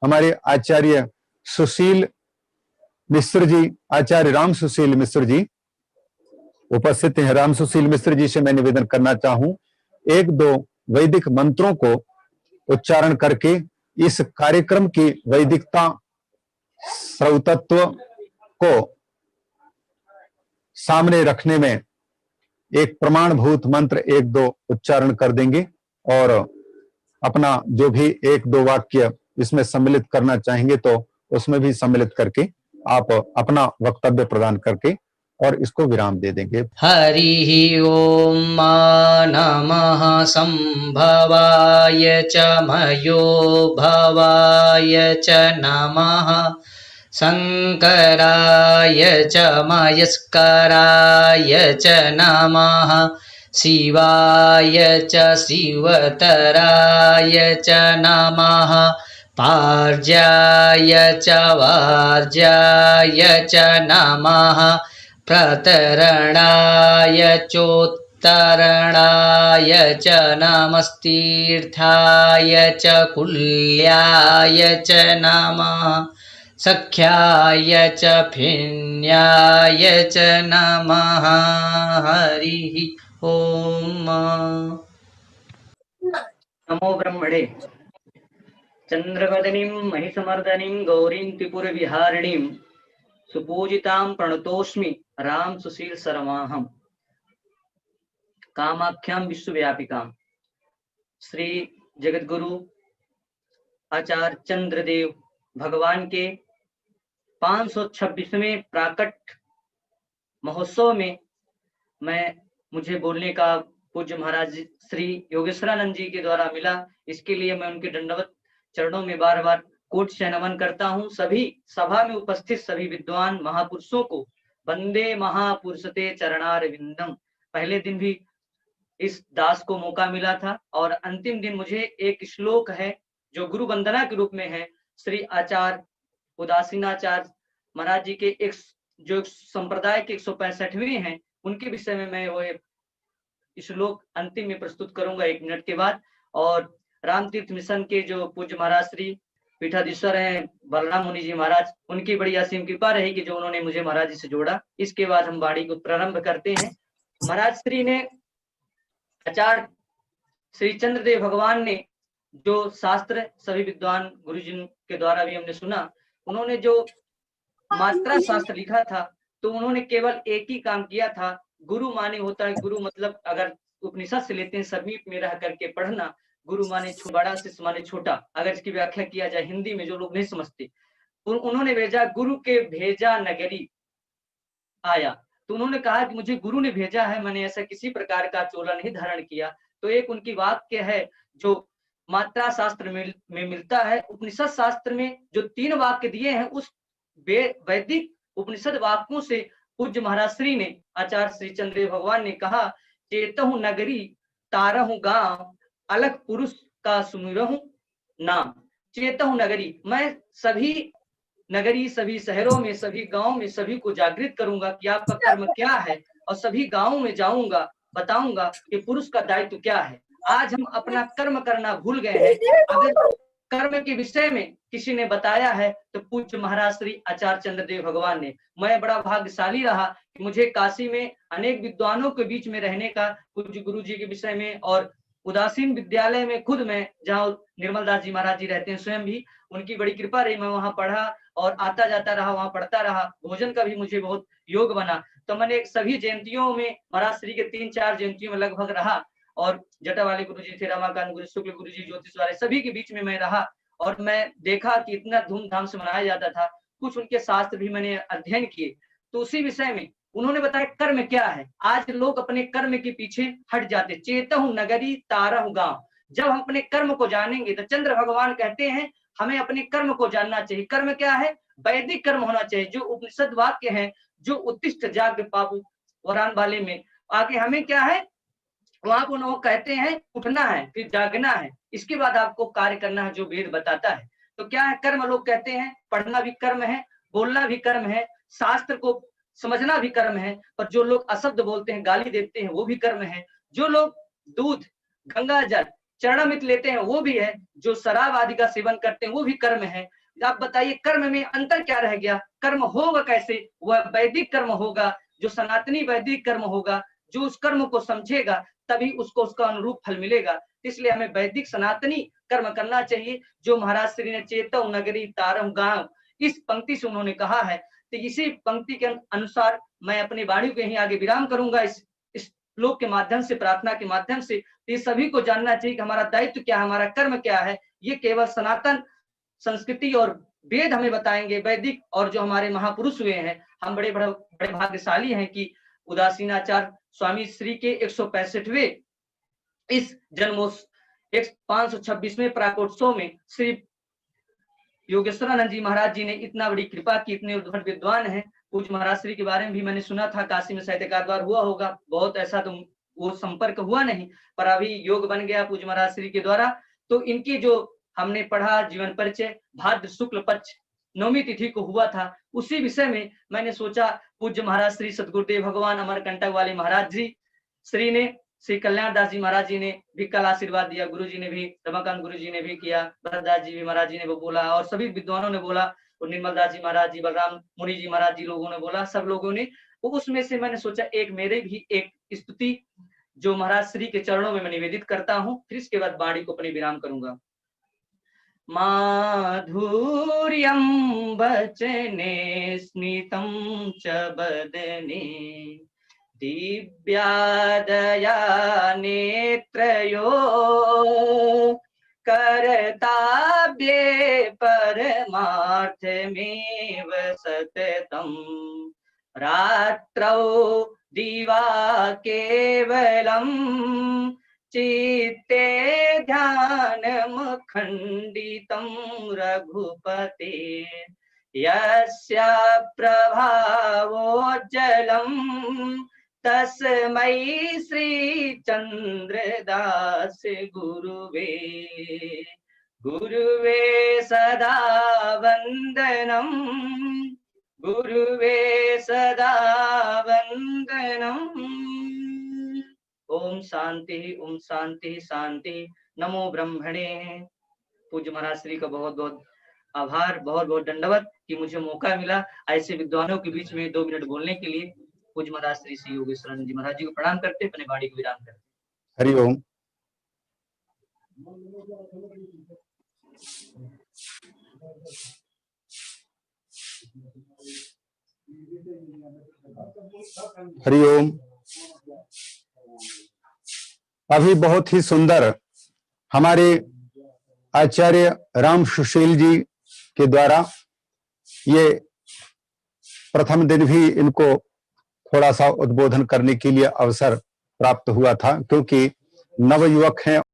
हमारे आचार्य सुशील मिश्र जी, आचार्य राम सुशील मिश्र जी उपस्थित हैं। राम सुशील मिश्र जी से मैं निवेदन करना चाहूं, एक दो वैदिक मंत्रों को उच्चारण करके इस कार्यक्रम की वैदिकता, श्रौतत्व को सामने रखने में एक प्रमाणभूत मंत्र एक दो उच्चारण कर देंगे और अपना जो भी एक दो वाक्य इसमें सम्मिलित करना चाहेंगे तो उसमें भी सम्मिलित करके आप अपना वक्तव्य प्रदान करके और इसको विराम दे देंगे। हरि ओम नमः संभवाय च मयो भवाय च नमः शंकराय च मयस्कराय च नमः शिवाय च शिवतराय च नमः पार्जाय च वार्जाय च नमः प्रतरणाय चोत्तरणाय च नमस्तीर्थाय च कुल्याय च नमः सख्याय च फिन्याय च नमः हरिः ओम। नमो ब्रह्मणे चंद्रवदनीं महिषमर्दनीं गौरीं त्रिपुरविहारिणीं सुपूजितां प्रणतोस्मि राम सुशील सरमाहम् कामाख्यां विश्वव्यापिकां। श्री जगतगुरु आचार्य चंद्रदेव भगवान के 526वें प्राकट महोत्सव में मुझे बोलने का पूज्य महाराज श्री योगेश्वरानंद जी के द्वारा मिला। इसके लिए मैं उनके दंडवत चरणों में बार बार कोट से नमन करता हूं। सभी सभा में उपस्थित सभी विद्वान महापुरुषों को वंदे महापुरुषते चरणारविंदम। पहले दिन भी इस दास को मौका मिला था और अंतिम दिन मुझे एक श्लोक है जो गुरु वंदना के रूप में है। श्री आचार्य उदासीनाचार्य महाराज जी के एक जो संप्रदाय के 165वें हैं उनके विषय में मैं वो श्लोक अंतिम में प्रस्तुत करूंगा 1 मिनट के बाद। और रामतीर्थ मिशन के जो पूज्य महाराज श्री पीठाधीश्वर हैं बलराम मुनि जी महाराज, उनकी बड़ी असीम कृपा रहेगी जो उन्होंने मुझे महाराज जी से जोड़ा। इसके बाद हम वाणी को प्रारंभ करते हैं। महाराज श्री ने आचार्य श्री चंद्रदेव भगवान ने जो शास्त्र सभी विद्वान गुरुजी के द्वारा भी हमने सुना, उन्होंने जो मात्रा शास्त्र लिखा था तो उन्होंने केवल एक ही काम किया था। गुरु माने होता है, गुरु मतलब अगर उपनिषद से लेते हैं समीप में रह करके पढ़ना, गुरु माने बड़ा शिष्य माने छोटा। अगर इसकी व्याख्या किया जाए हिंदी में जो लोग नहीं समझते, उन्होंने भेजा गुरु के भेजा नगरी आया। तो उन्होंने कहा कि मुझे गुरु ने भेजा है, मैंने ऐसा किसी प्रकार का चोला नहीं धारण किया। तो एक उनकी वाक्य है जो मात्रा शास्त्र में मिलता है। उपनिषद शास्त्र में जो 3 वाक्य दिए हैं उस वैदिक उपनिषद वाक्यों से पूज्य महाराज श्री ने आचार्य श्री चंद्रदेव भगवान ने कहा, चेतहु नगरी तारहु गांव अलग पुरुष का सुमिरहु नाम। चेतहु नगरी, मैं सभी नगरी सभी शहरों में सभी गांव में सभी को जागृत करूंगा कि आपका कर्म क्या है और सभी गांवों में जाऊंगा बताऊंगा कि पुरुष का दायित्व क्या है। आज हम अपना कर्म करना भूल गए हैं। अगर कर्म के विषय में किसी ने बताया है तो पूज्य महाराज श्री आचार्य चंद्रदेव भगवान ने। मैं बड़ा भाग्यशाली रहा कि मुझे काशी में अनेक विद्वानों के बीच में रहने का, पूज्य गुरु जी के विषय में, और उदासीन विद्यालय में खुद मैं जहाँ निर्मल दास जी महाराज जी रहते हैं स्वयं भी उनकी बड़ी कृपा रही, मैं वहां पढ़ा और आता जाता रहा, वहां पढ़ता रहा। भोजन का भी मुझे बहुत योग बना। तो मैंने सभी जयंतियों में महाराज श्री के 3-4 जयंतियों में लगभग रहा और जटा वाले गुरु जी थे, रमाकांत गुरु, शुक्ल गुरु जी, ज्योतिष वाले, सभी के बीच में मैं रहा और मैं देखा कि इतना धूमधाम से मनाया जाता था। कुछ उनके शास्त्र भी मैंने अध्ययन किए। तो उसी विषय में उन्होंने बताया कर्म क्या है। आज लोग अपने कर्म के पीछे हट जाते। चेतहु नगरी तारहु गांव। जब हम अपने कर्म को जानेंगे तो चंद्र भगवान कहते हैं हमें अपने कर्म को जानना चाहिए। कर्म क्या है? वैदिक कर्म होना चाहिए, जो उपनिषद वाक्य है, जो उत्तिष्ठ जाग पापु वरान वाले में। आगे हमें क्या है, वहां पर लोग कहते हैं उठना है, फिर जागना है, इसके बाद आपको कार्य करना है जो वेद बताता है। तो क्या है कर्म? लोग कहते हैं पढ़ना भी कर्म है, बोलना भी कर्म है, शास्त्र को समझना भी कर्म है। पर जो लोग अशब्द बोलते हैं, गाली देते हैं, वो भी कर्म है। जो लोग दूध, गंगा जल, चरणामृत लेते हैं वो भी है, जो शराब आदि का सेवन करते हैं वो भी कर्म है। आप बताइए कर्म में अंतर क्या रह गया? कर्म होगा कैसे? वह वैदिक कर्म होगा, जो सनातनी वैदिक कर्म होगा, जो उस कर्म को समझेगा तभी उसको उसका अनुरूप फल मिलेगा। इसलिए हमें वैदिक सनातनी कर्म करना चाहिए, जो महाराज श्री ने चेतव नगरी तारम गांव इस पंक्ति से उन्होंने कहा है। तो इसी पंक्ति के अनुसार मैं अपनी वाणी को यहीं आगे विराम करूंगा, इस श्लोक के माध्यम से, प्रार्थना के माध्यम से। ये सभी को जानना चाहिए कि हमारा दायित्व क्या है, हमारा कर्म क्या है। ये केवल सनातन संस्कृति और वेद हमें बताएंगे, वैदिक, और जो हमारे महापुरुष हुए हैं। हम बड़े भाग्यशाली हैं कि उदासीनाचार्य स्वामी श्री के 165वें इस जन्मोत्सव 526वें प्राकोत्सव में श्री योगेश्वरानंद जी महाराज जी ने इतना बड़ी कृपा की, इतने उद्भट विद्वान हैं। पूज्य महाराज श्री के बारे में भी मैंने सुना था, काशी में शायद एकाध बार हुआ होगा, बहुत ऐसा तो वो संपर्क हुआ नहीं, पर अभी योग बन गया पूज्य महाराज श्री के द्वारा। तो इनकी जो हमने पढ़ा जीवन परिचय भाद्र शुक्ल पक्ष 9वीं तिथि को हुआ था, उसी विषय में मैंने सोचा पूज्य महाराज श्री सदगुरुदेव भगवान अमरकंटक वाले महाराज जी श्री ने, श्री कल्याण दास जी महाराज जी ने भी कल आशीर्वाद दिया, गुरु जी ने भी, रमाकांत गुरु जी ने भी किया, भरतदास जी भी महाराज जी ने वो बोला, और सभी विद्वानों ने बोला, और निर्मल दास जी महाराज जी, बलराम मुनि जी महाराज जी लोगों ने बोला, सब लोगों ने। वो उसमें से मैंने सोचा एक मेरे भी एक स्तुति जो महाराज श्री के चरणों में मैं निवेदित करता हूँ, फिर इसके बाद वाणी को अपने विराम करूंगा। माधुर्यं वचने स्मितं च बदने दिव्यादया नेत्रयो करताब्जे परमार्थमेव सततम् रात्रौ दिवा केवलम् चित्ते ध्यानमुखण्डितं रघुपते यस्य प्रभावोज्ज्वलम् तस्मै श्री चंद्रदास गुरुवे सदा वंदनम, गुरुवे सदा वंदनम। ओम शांति शांति। नमो ब्रह्मणे। पूज्य महाराज श्री का बहुत बहुत आभार, बहुत बहुत दंडवत कि मुझे मौका मिला ऐसे विद्वानों के बीच में 2 मिनट बोलने के लिए। पूज्य महाराज श्री श्री योगेश्वरानंद जी महाराज जी को प्रणाम करते, अपने वाणी को विराम करते। हरिओम। हरिओम। अभी बहुत ही सुंदर हमारे आचार्य राम सुशील जी के द्वारा ये प्रथम दिन भी इनको थोड़ा सा उद्बोधन करने के लिए अवसर प्राप्त हुआ था, क्योंकि नवयुवक हैं